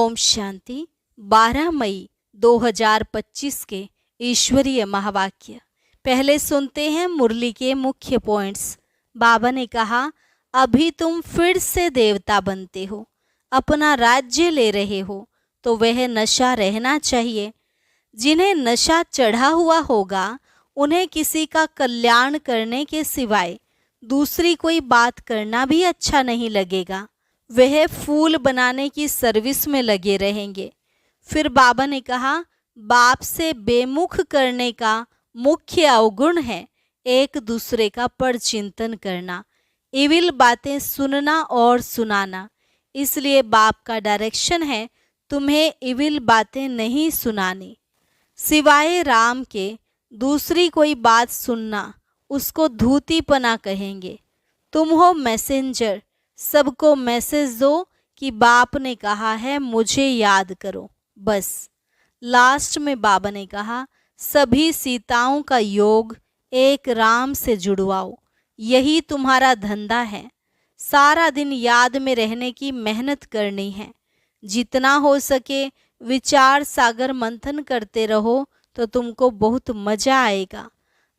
ओम शांति। 12 मई 2025 के ईश्वरीय महावाक्य। पहले सुनते हैं मुरली के मुख्य पॉइंट्स। बाबा ने कहा, अभी तुम फिर से देवता बनते हो, अपना राज्य ले रहे हो, तो वह नशा रहना चाहिए। जिन्हें नशा चढ़ा हुआ होगा उन्हें किसी का कल्याण करने के सिवाय दूसरी कोई बात करना भी अच्छा नहीं लगेगा। वह फूल बनाने की सर्विस में लगे रहेंगे। फिर बाबा ने कहा, बाप से बेमुख करने का मुख्य अवगुण है एक दूसरे का परचिंतन करना, इविल बातें सुनना और सुनाना। इसलिए बाप का डायरेक्शन है तुम्हें इविल बातें नहीं सुनानी। सिवाय राम के दूसरी कोई बात सुनना उसको धूतीपना कहेंगे। तुम हो मैसेंजर, सबको मैसेज दो कि बाप ने कहा है मुझे याद करो, बस। लास्ट में बाबा ने कहा, सभी सीताओं का योग एक राम से जुड़वाओ, यही तुम्हारा धंधा है। सारा दिन याद में रहने की मेहनत करनी है। जितना हो सके विचार सागर मंथन करते रहो तो तुमको बहुत मजा आएगा।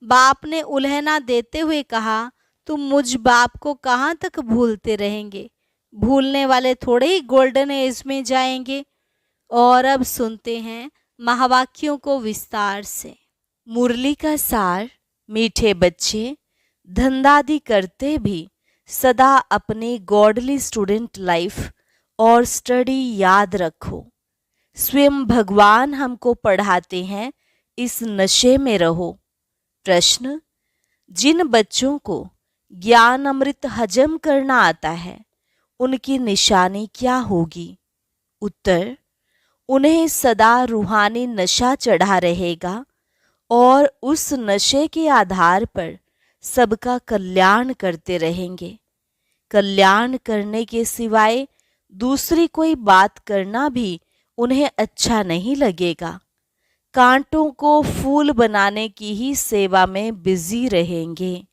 बाप ने उल्हना देते हुए कहा, तुम मुझ बाप को कहाँ तक भूलते रहेंगे? भूलने वाले थोड़े ही गोल्डन एज में जाएंगे। और अब सुनते हैं महावाक्यों को विस्तार से। मुरली का सार। मीठे बच्चे, धंधादी करते भी सदा अपनी गॉडली स्टूडेंट लाइफ और स्टडी याद रखो। स्वयं भगवान हमको पढ़ाते हैं, इस नशे में रहो। प्रश्न, जिन बच्चों को ज्ञान अमृत हजम करना आता है उनकी निशानी क्या होगी? उत्तर, उन्हें सदा रूहानी नशा चढ़ा रहेगा और उस नशे के आधार पर सबका कल्याण करते रहेंगे। कल्याण करने के सिवाय दूसरी कोई बात करना भी उन्हें अच्छा नहीं लगेगा। कांटों को फूल बनाने की ही सेवा में बिजी रहेंगे।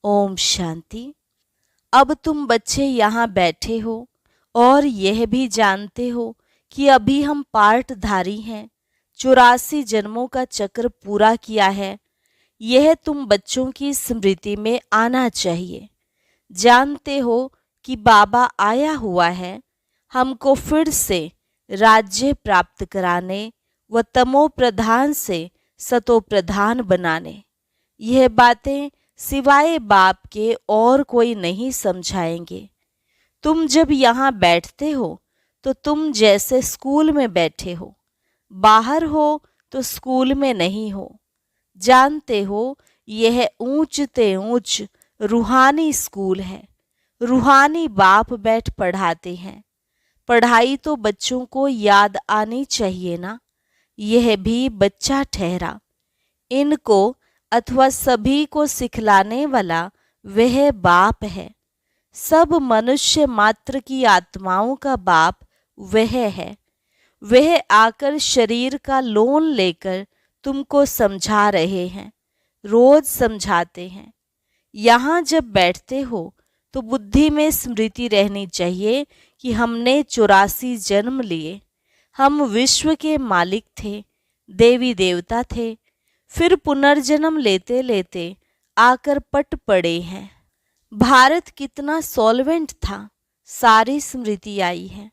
ओम शांति। अब तुम बच्चे यहाँ बैठे हो और यह भी जानते हो कि अभी हम पार्टधारी हैं, 84 जन्मों का चक्र पूरा किया है। यह तुम बच्चों की स्मृति में आना चाहिए। जानते हो कि बाबा आया हुआ है हमको फिर से राज्य प्राप्त कराने व तमो प्रधान से सतो प्रधान बनाने। यह बातें सिवाय बाप के और कोई नहीं समझाएंगे। तुम जब यहाँ बैठते हो तो तुम जैसे स्कूल में बैठे हो, बाहर हो तो स्कूल में नहीं हो। जानते हो यह ऊंचते ऊंच रूहानी स्कूल है। रूहानी बाप बैठ पढ़ाते हैं। पढ़ाई तो बच्चों को याद आनी चाहिए ना। यह भी बच्चा ठहरा। इनको अथवा सभी को सिखलाने वाला वह बाप है। सब मनुष्य मात्र की आत्माओं का बाप वह है। वह आकर शरीर का लोन लेकर तुमको समझा रहे हैं, रोज समझाते हैं। यहाँ जब बैठते हो तो बुद्धि में स्मृति रहनी चाहिए कि हमने 84 जन्म लिए। हम विश्व के मालिक थे, देवी देवता थे, फिर पुनर्जन्म लेते लेते आकर पट पड़े हैं। भारत कितना सॉल्वेंट था, सारी स्मृति आई है।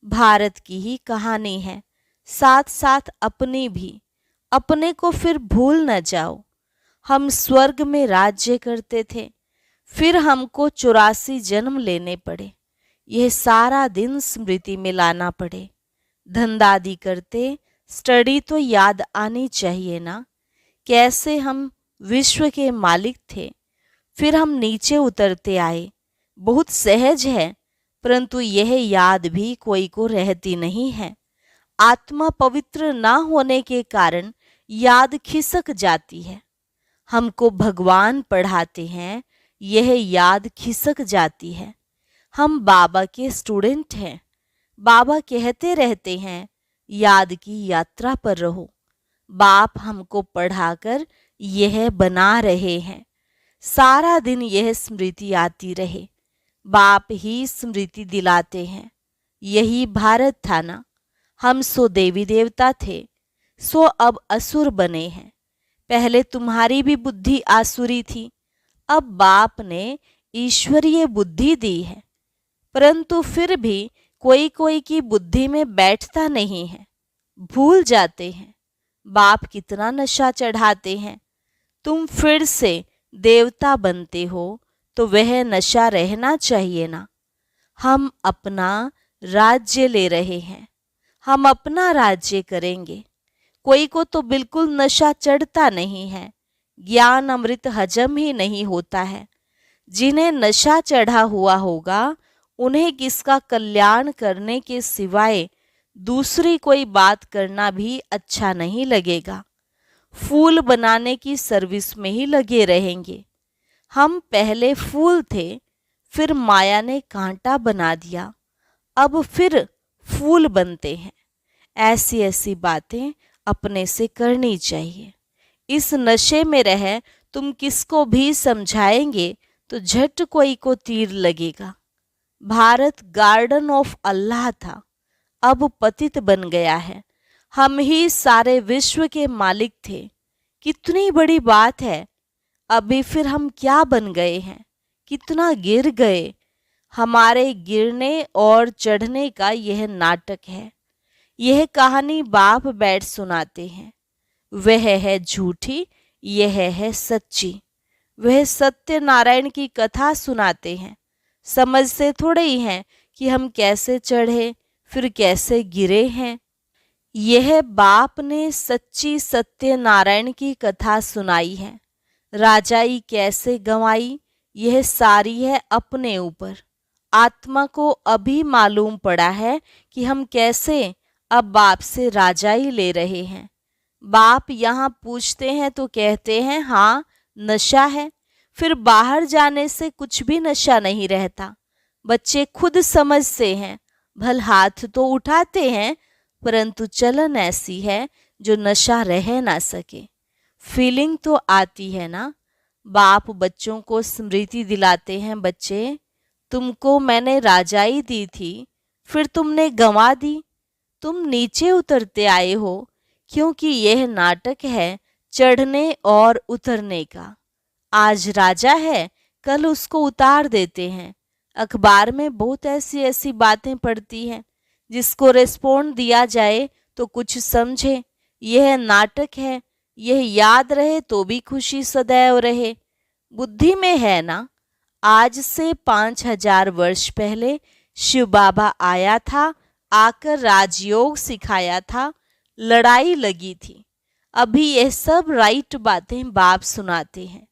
भारत की ही कहानी है, साथ साथ अपनी भी। अपने को फिर भूल न जाओ। हम स्वर्ग में राज्य करते थे, फिर हमको 84 जन्म लेने पड़े। यह सारा दिन स्मृति में लाना पड़े। धंधादी करते स्टडी तो याद आनी चाहिए ना। कैसे हम विश्व के मालिक थे, फिर हम नीचे उतरते आए। बहुत सहज है, परंतु यह याद भी कोई को रहती नहीं है। आत्मा पवित्र ना होने के कारण याद खिसक जाती है। हमको भगवान पढ़ाते हैं, यह याद खिसक जाती है। हम बाबा के स्टूडेंट हैं। बाबा कहते रहते हैं, याद की यात्रा पर रहो। बाप हमको पढ़ाकर यह बना रहे हैं। सारा दिन यह स्मृति आती रहे। बाप ही स्मृति दिलाते हैं। यही भारत था ना। हम सो देवी देवता थे, सो अब असुर बने हैं। पहले तुम्हारी भी बुद्धि आसुरी थी, अब बाप ने ईश्वरीय बुद्धि दी है, परंतु फिर भी कोई कोई की बुद्धि में बैठता नहीं है। भूल जाते हैं बाप कितना नशा चढ़ाते हैं। तुम फिर से देवता बनते हो तो वह नशा रहना चाहिए ना। हम अपना राज्य ले रहे हैं, हम अपना राज्य करेंगे। कोई को तो बिल्कुल नशा चढ़ता नहीं है, ज्ञान अमृत हजम ही नहीं होता है। जिन्हें नशा चढ़ा हुआ होगा उन्हें किसका कल्याण करने के सिवाय दूसरी कोई बात करना भी अच्छा नहीं लगेगा। फूल बनाने की सर्विस में ही लगे रहेंगे। हम पहले फूल थे, फिर माया ने कांटा बना दिया, अब फिर फूल बनते हैं। ऐसी ऐसी बातें अपने से करनी चाहिए। इस नशे में रह तुम किसको भी समझाएंगे तो झट कोई को तीर लगेगा। भारत गार्डन ऑफ अल्लाह था, अब पतित बन गया है। हम ही सारे विश्व के मालिक थे। कितनी बड़ी बात है। अभी फिर हम क्या बन गए हैं, कितना गिर गए। हमारे गिरने और चढ़ने का यह नाटक है। यह कहानी बाप बैठ सुनाते हैं। वह है झूठी, यह है सच्ची। वह सत्यनारायण की कथा सुनाते हैं। समझते थोड़े ही हैं कि हम कैसे चढ़े फिर कैसे गिरे हैं। यह बाप ने सच्ची सत्यनारायण की कथा सुनाई है। राजाई कैसे गंवाई यह सारी है अपने ऊपर। आत्मा को अभी मालूम पड़ा है कि हम कैसे अब बाप से राजाई ले रहे हैं। बाप यहाँ पूछते हैं तो कहते हैं हाँ नशा है, फिर बाहर जाने से कुछ भी नशा नहीं रहता। बच्चे खुद समझते हैं, भल हाथ तो उठाते हैं, परंतु चलन ऐसी है जो नशा रह ना सके। फीलिंग तो आती है ना। बाप बच्चों को स्मृति दिलाते हैं, बच्चे तुमको मैंने राजाई दी थी, फिर तुमने गंवा दी। तुम नीचे उतरते आए हो, क्योंकि यह नाटक है चढ़ने और उतरने का। आज राजा है, कल उसको उतार देते हैं। अखबार में बहुत ऐसी ऐसी बातें पढ़ती हैं, जिसको रिस्पॉन्ड दिया जाए तो कुछ समझे। यह नाटक है, यह याद रहे तो भी खुशी सदैव रहे। बुद्धि में है ना। आज से 5000 वर्ष पहले शिव बाबा आया था, आकर राजयोग सिखाया था, लड़ाई लगी थी। अभी यह सब राइट बातें बाप सुनाते हैं।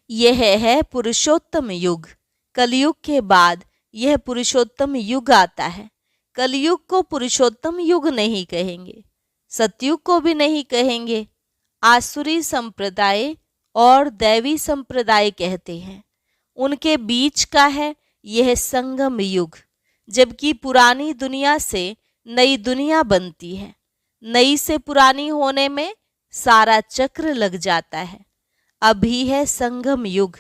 यह है पुरुषोत्तम युग। कलयुग के बाद यह पुरुषोत्तम युग आता है। कलयुग को पुरुषोत्तम युग नहीं कहेंगे, सतयुग को भी नहीं कहेंगे। आसुरी संप्रदाय और दैवी संप्रदाय कहते हैं। उनके बीच का है यह संगम युग, जबकि पुरानी दुनिया से नई दुनिया बनती है। नई से पुरानी होने में सारा चक्र लग जाता है। अभी है संगम युग।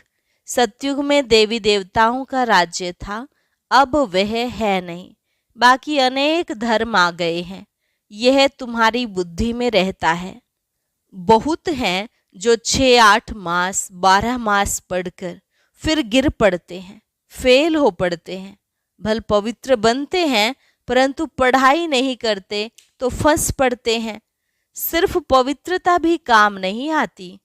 सतयुग में देवी देवताओं का राज्य था, अब वह है नहीं। बाकी अनेक धर्म आ गए हैं। यह तुम्हारी बुद्धि में रहता है। बहुत हैं जो 6-8 मास 12 मास पढ़कर फिर गिर पड़ते हैं, फेल हो पड़ते हैं। भल पवित्र बनते हैं, परंतु पढ़ाई नहीं करते तो फंस पड़ते हैं। सिर्फ पवित्रता भी काम नहीं आती।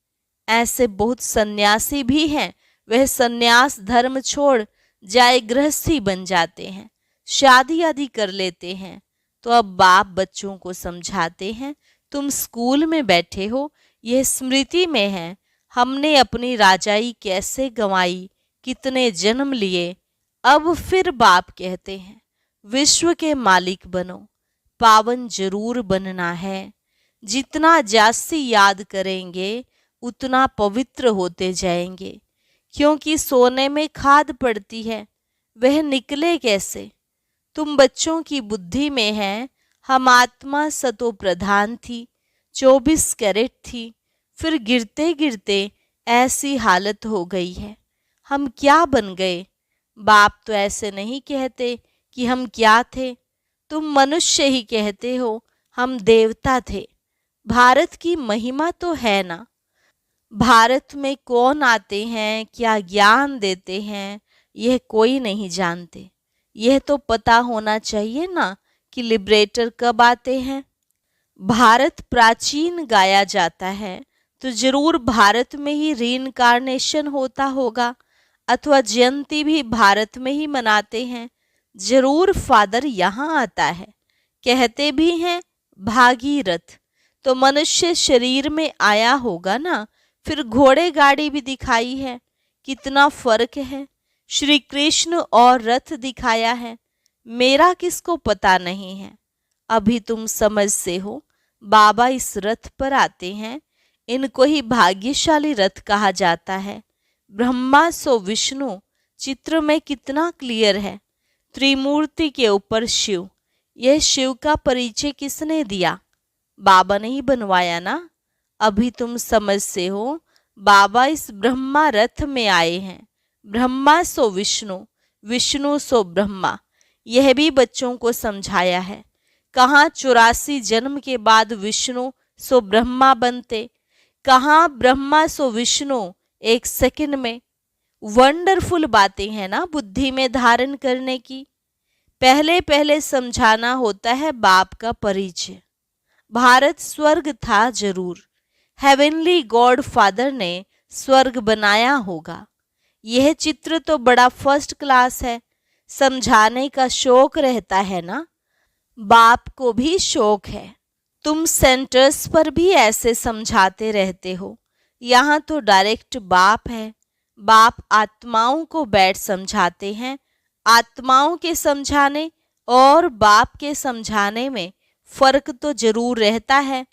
ऐसे बहुत सन्यासी भी हैं, वह सन्यास धर्म छोड़ जाए गृहस्थी बन जाते हैं, शादी आदि कर लेते हैं। तो अब बाप बच्चों को समझाते हैं, तुम स्कूल में बैठे हो, यह स्मृति में है हमने अपनी राजाई कैसे गंवाई, कितने जन्म लिए। अब फिर बाप कहते हैं विश्व के मालिक बनो, पावन जरूर बनना है। जितना जास्ती याद करेंगे उतना पवित्र होते जाएंगे, क्योंकि सोने में खाद पड़ती है, वह निकले कैसे। तुम बच्चों की बुद्धि में है हम आत्मा सतो प्रधान थी, 24 कैरेट थी, फिर गिरते गिरते ऐसी हालत हो गई है। हम क्या बन गए। बाप तो ऐसे नहीं कहते कि हम क्या थे, तुम मनुष्य ही कहते हो। हम देवता थे। भारत की महिमा तो है ना। भारत में कौन आते हैं, क्या ज्ञान देते हैं, यह कोई नहीं जानते। यह तो पता होना चाहिए ना कि लिबरेटर कब आते हैं। भारत प्राचीन गाया जाता है तो जरूर भारत में ही रीइंकार्नेशन होता होगा, अथवा जयंती भी भारत में ही मनाते हैं। जरूर फादर यहाँ आता है। कहते भी हैं भागीरथ, तो मनुष्य शरीर में आया होगा ना। फिर घोड़े गाड़ी भी दिखाई है, कितना फर्क है। श्री कृष्ण और रथ दिखाया है, मेरा किसको पता नहीं है। अभी तुम समझते हो, बाबा इस रथ पर आते हैं। इनको ही भाग्यशाली रथ कहा जाता है। ब्रह्मा सो विष्णु चित्र में कितना क्लियर है। त्रिमूर्ति के ऊपर शिव। यह शिव का परिचय किसने दिया? बाबा ने ही बनवाया ना। अभी तुम समझते हो, बाबा इस ब्रह्मा रथ में आए हैं। ब्रह्मा सो विष्णु, विष्णु सो ब्रह्मा। यह भी बच्चों को समझाया है। कहाँ 84 जन्म के बाद विष्णु सो ब्रह्मा बनते, कहाँ ब्रह्मा सो विष्णु एक सेकंड में। वंडरफुल बातें हैं ना बुद्धि में धारण करने की। पहले पहले समझाना होता है बाप का परिचय। भारत स्वर्ग था जरूर। हेवनली गॉड फादर ने स्वर्ग बनाया होगा। यह चित्र तो बड़ा फर्स्ट क्लास है। समझाने का शौक रहता है ना। बाप को भी शौक है। तुम सेंटर्स पर भी ऐसे समझाते रहते हो। यहाँ तो डायरेक्ट बाप है। बाप आत्माओं को बैठ समझाते हैं। आत्माओं के समझाने और बाप के समझाने में फर्क तो जरूर रहता है।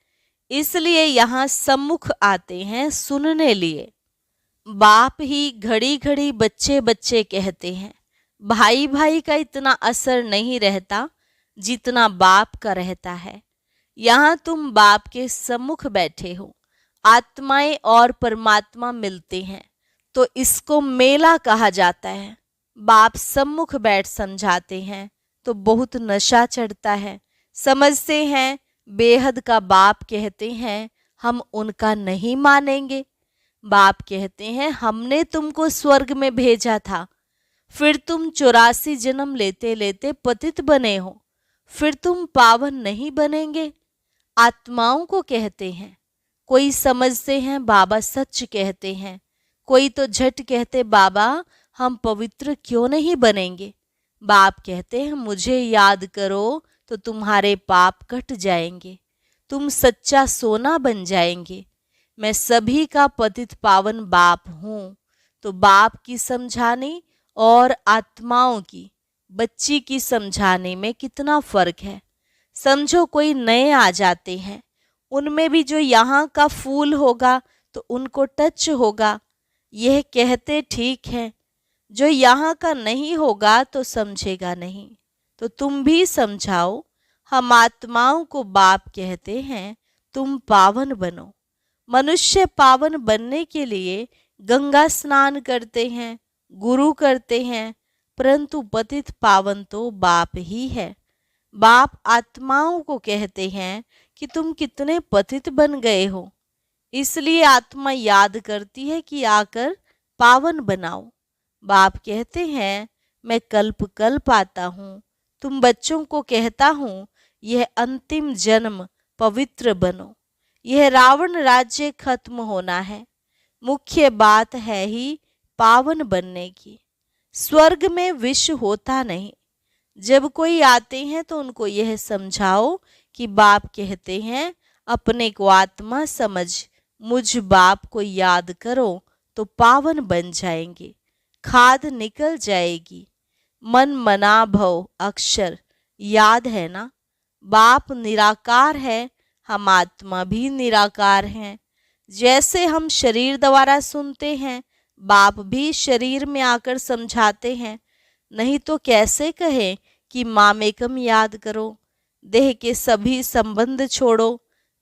इसलिए यहाँ सम्मुख आते हैं सुनने लिए। बाप ही घड़ी घड़ी बच्चे बच्चे कहते हैं। भाई भाई का इतना असर नहीं रहता जितना बाप का रहता है। यहाँ तुम बाप के सम्मुख बैठे हो। आत्माएं और परमात्मा मिलते हैं तो इसको मेला कहा जाता है। बाप सम्मुख बैठ समझाते हैं तो बहुत नशा चढ़ता है। समझते हैं बेहद का बाप कहते हैं हम उनका नहीं मानेंगे। बाप कहते हैं हमने तुमको स्वर्ग में भेजा था, फिर तुम 84 जन्म लेते लेते पतित बने हो, फिर तुम पावन नहीं बनेंगे। आत्माओं को कहते हैं। कोई समझते हैं बाबा सच कहते हैं, कोई तो झट कहते बाबा हम पवित्र क्यों नहीं बनेंगे। बाप कहते हैं मुझे याद करो तो तुम्हारे पाप कट जाएंगे, तुम सच्चा सोना बन जाएंगे। मैं सभी का पतित पावन बाप हूँ। तो बाप की समझाने और आत्माओं की बच्ची की समझाने में कितना फर्क है। समझो कोई नए आ जाते हैं, उनमें भी जो यहाँ का फूल होगा तो उनको टच होगा। यह कहते ठीक है, जो यहाँ का नहीं होगा तो समझेगा नहीं। तो तुम भी समझाओ। हम आत्माओं को बाप कहते हैं तुम पावन बनो। मनुष्य पावन बनने के लिए गंगा स्नान करते हैं, गुरु करते हैं, परंतु पतित पावन तो बाप ही है। बाप आत्माओं को कहते हैं कि तुम कितने पतित बन गए हो। इसलिए आत्मा याद करती है कि आकर पावन बनाओ। बाप कहते हैं मैं कल्प कल्प आता हूँ। तुम बच्चों को कहता हूँ यह अंतिम जन्म पवित्र बनो। यह रावण राज्य खत्म होना है। मुख्य बात है ही पावन बनने की। स्वर्ग में विष होता नहीं। जब कोई आते हैं तो उनको यह समझाओ कि बाप कहते हैं अपने को आत्मा समझ, मुझ बाप को याद करो तो पावन बन जाएंगे। खाद निकल जाएगी। मन मना भव अक्षर याद है ना। बाप निराकार है, हम आत्मा भी निराकार हैं। जैसे हम शरीर द्वारा सुनते हैं, बाप भी शरीर में आकर समझाते हैं। नहीं तो कैसे कहें कि मामेकम याद करो, देह के सभी संबंध छोड़ो।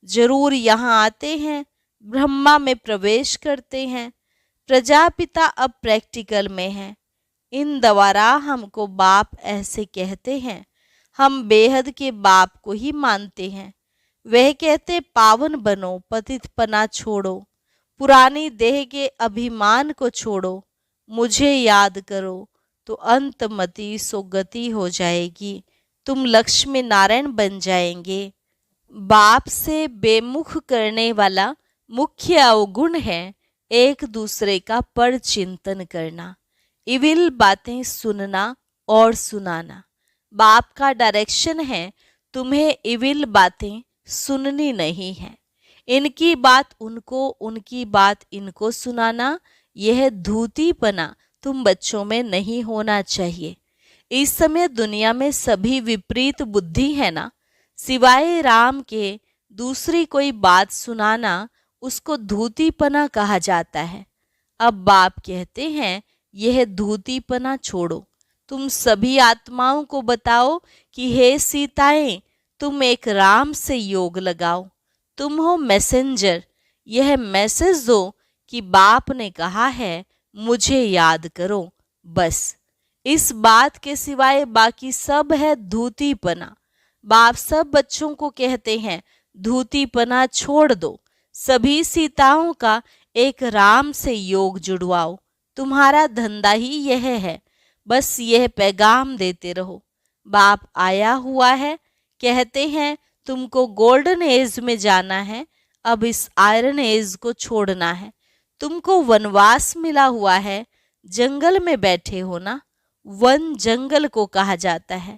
जरूर यहाँ आते हैं, ब्रह्मा में प्रवेश करते हैं। प्रजापिता अब प्रैक्टिकल में है। इन द्वारा हमको बाप ऐसे कहते हैं। हम बेहद के बाप को ही मानते हैं। वह कहते पावन बनो, पतितपना छोड़ो, पुरानी देह के अभिमान को छोड़ो, मुझे याद करो तो अंतमति सुगति हो जाएगी, तुम लक्ष्मी नारायण बन जाएंगे। बाप से बेमुख करने वाला मुख्य अवगुण है एक दूसरे का पर चिंतन करना, इविल बातें सुनना और सुनाना। बाप का डायरेक्शन है तुम्हें इविल बातें सुननी नहीं है, इनकी बात उनको, उनकी बात इनको सुनाना, यह धूतीपना तुम बच्चों में नहीं होना चाहिए। इस समय दुनिया में सभी विपरीत बुद्धि है ना, सिवाय राम के दूसरी कोई बात सुनाना उसको धूतीपना कहा जाता है। अब बाप कहते हैं यह धूतीपना छोड़ो, तुम सभी आत्माओं को बताओ कि हे सीताएं, तुम एक राम से योग लगाओ, तुम हो मैसेंजर। यह मैसेज दो कि बाप ने कहा है मुझे याद करो, बस। इस बात के सिवाय बाकी सब है धूतीपना। बाप सब बच्चों को कहते हैं धूतीपना छोड़ दो, सभी सीताओं का एक राम से योग जुड़वाओ, तुम्हारा धंधा ही यह है, बस यह पैगाम देते रहो। बाप आया हुआ है, कहते हैं तुमको गोल्डन एज में जाना है, अब इस आयरन एज को छोड़ना है। तुमको वनवास मिला हुआ है, जंगल में बैठे हो ना, वन जंगल को कहा जाता है।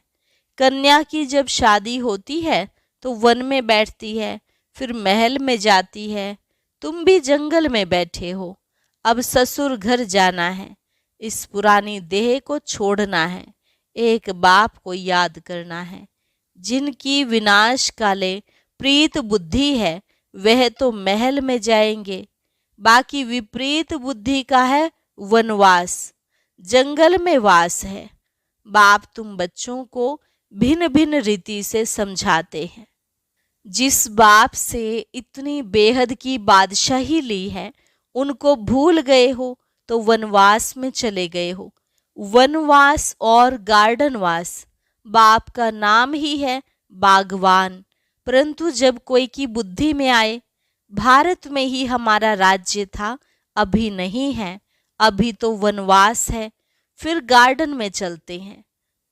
कन्या की जब शादी होती है तो वन में बैठती है, फिर महल में जाती है। तुम भी जंगल में बैठे हो, अब ससुर घर जाना है, इस पुरानी देह को छोड़ना है, एक बाप को याद करना है। जिनकी विनाश काले प्रीत बुद्धि है वह तो महल में जाएंगे, बाकी विपरीत बुद्धि का है वनवास, जंगल में वास है। बाप तुम बच्चों को भिन्न भिन्न रीति से समझाते हैं। जिस बाप से इतनी बेहद की बादशाही ली है उनको भूल गए हो तो वनवास में चले गए हो। वनवास और गार्डनवास, बाप का नाम ही है बागवान। परंतु जब कोई की बुद्धि में आए भारत में ही हमारा राज्य था, अभी नहीं है, अभी तो वनवास है, फिर गार्डन में चलते हैं।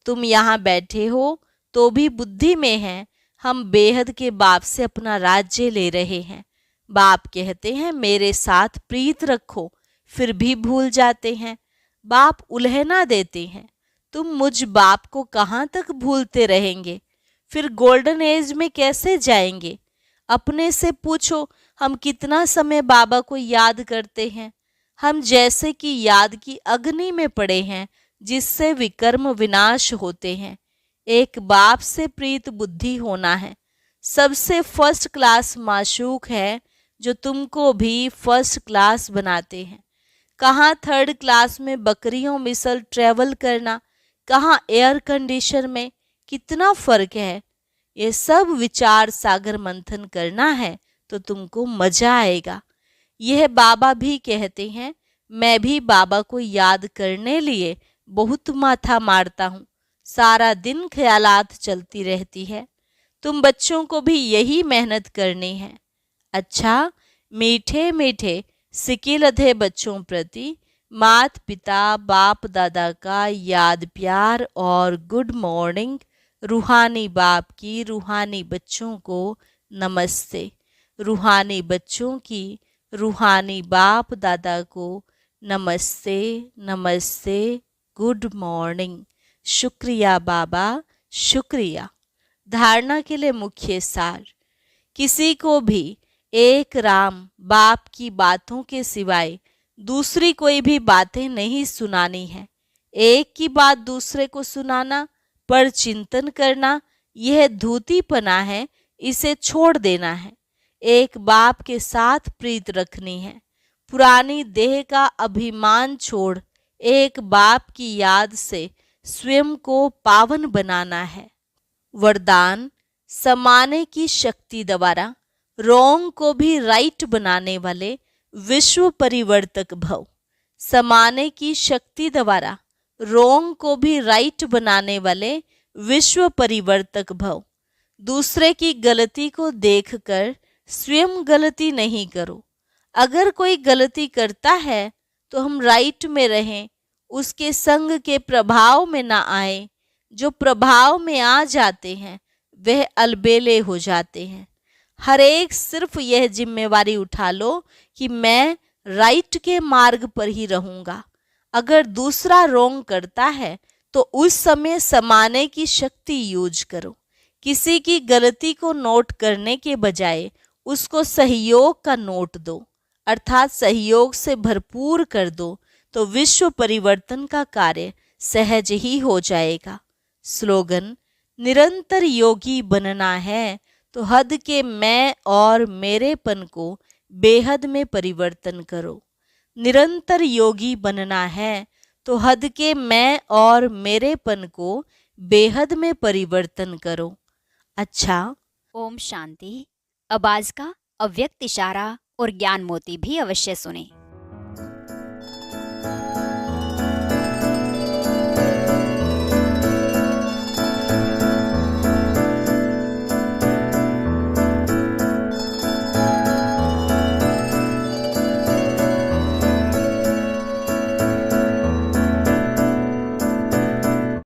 तुम यहाँ बैठे हो तो भी बुद्धि में है हम बेहद के बाप से अपना राज्य ले रहे हैं। बाप कहते हैं मेरे साथ प्रीत रखो, फिर भी भूल जाते हैं। बाप उल्हना देते हैं, तुम मुझ बाप को कहाँ तक भूलते रहेंगे, फिर गोल्डन एज में कैसे जाएंगे। अपने से पूछो हम कितना समय बाबा को याद करते हैं। हम जैसे कि याद की अग्नि में पड़े हैं जिससे विकर्म विनाश होते हैं। एक बाप से प्रीत बुद्धि होना है। सबसे फर्स्ट क्लास माशूक है जो तुमको भी फर्स्ट क्लास बनाते हैं। कहाँ थर्ड क्लास में बकरियों मिसल ट्रेवल करना, कहाँ एयर कंडीशन में, कितना फर्क है। ये सब विचार सागर मंथन करना है तो तुमको मजा आएगा। यह बाबा भी कहते हैं मैं भी बाबा को याद करने लिए बहुत माथा मारता हूँ, सारा दिन ख्यालात चलती रहती है। तुम बच्चों को भी यही मेहनत करनी है। अच्छा, मीठे मीठे सिकिलधे बच्चों प्रति मात पिता बाप दादा का याद प्यार और गुड मॉर्निंग। रूहानी बाप की रूहानी बच्चों को नमस्ते। रूहानी बच्चों की रूहानी बाप दादा को नमस्ते नमस्ते, गुड मॉर्निंग। शुक्रिया बाबा, शुक्रिया। धारणा के लिए मुख्य सार, किसी को भी एक राम बाप की बातों के सिवाय दूसरी कोई भी बातें नहीं सुनानी है। एक की बात दूसरे को सुनाना, पर चिंतन करना, यह धूतीपना है, इसे छोड़ देना है। एक बाप के साथ प्रीत रखनी है। पुरानी देह का अभिमान छोड़ एक बाप की याद से स्वयं को पावन बनाना है। वरदान, समाने की शक्ति द्वारा रॉन्ग को भी राइट बनाने वाले विश्व परिवर्तक भव। समाने की शक्ति द्वारा रॉन्ग को भी राइट बनाने वाले विश्व परिवर्तक भव। दूसरे की गलती को देखकर स्वयं गलती नहीं करो। अगर कोई गलती करता है तो हम राइट में रहें, उसके संग के प्रभाव में ना आए। जो प्रभाव में आ जाते हैं वह अलबेले हो जाते हैं। हर एक सिर्फ यह जिम्मेवारी उठा लो कि मैं राइट के मार्ग पर ही रहूंगा। अगर दूसरा रोंग करता है तो उस समय समाने की शक्ति यूज करो। किसी की गलती को नोट करने के बजाय उसको सहयोग का नोट दो, अर्थात सहयोग से भरपूर कर दो, तो विश्व परिवर्तन का कार्य सहज ही हो जाएगा। स्लोगन: निरंतर योगी बनना है तो हद के मैं और मेरेपन को बेहद में परिवर्तन करो। निरंतर योगी बनना है तो हद के मैं और मेरेपन को बेहद में परिवर्तन करो। अच्छा, ओम शांति। अब आज का अव्यक्त इशारा और ज्ञान मोती भी अवश्य सुने।